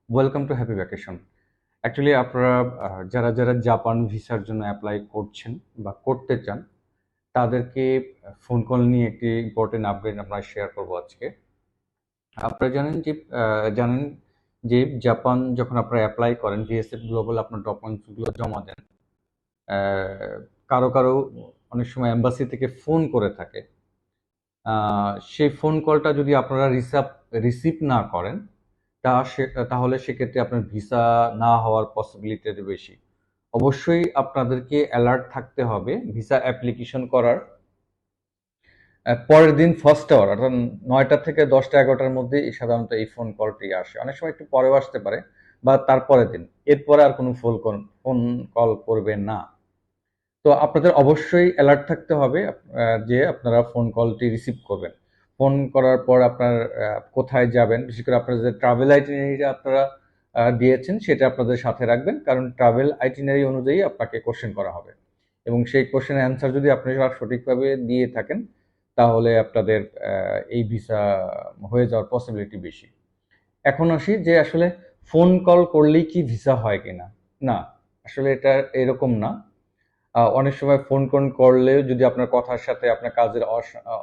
Welcome to happy vacation. Actually আপনারা যারা যারা জাপান ভিসার জন্য অ্যাপ্লাই করছেন বা করতে চান তাদেরকে ফোন কল নিয়ে একটি ইম্পর্টেন্ট আপডেট আমরা শেয়ার করব আজকে। আপনারা জানেন যে জাপান যখন আপনারা অ্যাপ্লাই করেন ভিএসএফ গ্লোবাল আপনার ডকুমেন্টসগুলো জমা দেন, কারো কারো অনেক সময় এম্বাসি থেকে ফোন করে থাকে। সেই ফোন কলটা যদি আপনারা রিসিভ না করেন তাহলে সেক্ষেত্রে আপনার ভিসা না হওয়ার পসিবিলিটি বেশি। অবশ্যই আপনাদেরকে অ্যালার্ট থাকতে হবে ভিসা অ্যাপ্লিকেশন করার পরের দিন ফার্স্ট আওয়ার, অর্থাৎ 9টা থেকে 10টা 11টার মধ্যে সাধারণত এই ফোন কলটি আসে। অনেক সময় একটু পরেও আসতে পারে বা তারপরের দিন। এরপরে আর কোনো ফোন কল করবেন না। তো আপনাদের অবশ্যই অ্যালার্ট থাকতে হবে যে আপনারা ফোন কলটি রিসিভ করবেন। ফোন করার পর আপনার কোথায় যাবেন, বিশেষ করে আপনারা যে ট্রাভেল আইটিনারি আপনারা দিয়েছেন সেটা আপনাদের সাথে রাখবেন, কারণ ট্রাভেল আইটিনারি অনুযায়ী আপনাকে কোশ্চেন করা হবে এবং সেই কোশ্চেনের অ্যান্সার যদি আপনি সঠিকভাবে দিয়ে থাকেন তাহলে আপনাদের এই ভিসা হয়ে যাওয়ার পসিবিলিটি বেশি। এখন আসি যে আসলে ফোন কল করলেই কি ভিসা হয় কিনা। না, আসলে এটা এরকম না। অনেক সময় ফোন করলেও যদি আপনার কথার সাথে আপনার কাজের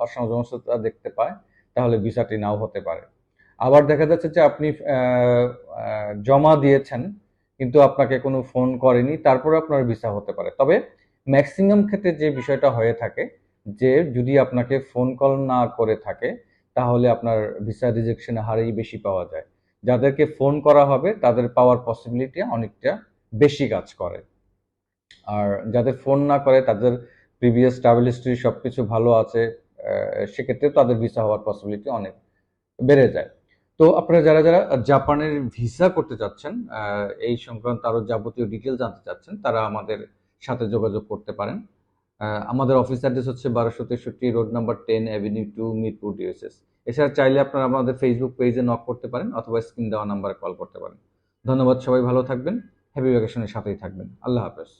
অসামঞ্জস্যতা দেখতে পায় তাহলে ভিসাটি নাও হতে পারে। আবার দেখা যাচ্ছে যে আপনি জমা দিয়েছেন কিন্তু আপনাকে কোনো ফোন করেনি, তারপরে আপনার ভিসা হতে পারে। তবে ম্যাক্সিমাম ক্ষেত্রে যে বিষয়টা হয়ে থাকে যে যদি আপনাকে ফোন কল না করে থাকে তাহলে আপনার ভিসা রিজেকশনের হারই বেশি পাওয়া যায়। যাদেরকে ফোন করা হবে তাদের পাওয়ার পসিবিলিটি অনেকটা বেশি কাজ করে। আর যাদের ফোন না করে তাদের প্রিভিয়াস ট্রাভেল হিস্ট্রি সবকিছু ভালো আছে, সেক্ষেত্রে তাদের ভিসা হওয়ার পসিবিলিটি অনেক বেড়ে যায়। তো আপনারা যারা যারা জাপানের ভিসা করতে চাচ্ছেন, এই সংক্রান্ত আরো যাবতীয় ডিটেল জানতে চাচ্ছেন, তারা আমাদের সাথে যোগাযোগ করতে পারেন। আমাদের অফিস অ্যাড্রেস হচ্ছে 1263 road number 10 avenue 2 Mirpur DSS. এছাড়া চাইলে আপনারা আমাদের ফেসবুক পেজে নক করতে পারেন অথবা স্ক্রিন দেওয়া নাম্বারে কল করতে পারেন। ধন্যবাদ, সবাই ভালো থাকবেন, হ্যাপি ভ্যাকেশনের সাথেই থাকবেন। আল্লাহ হাফেজ।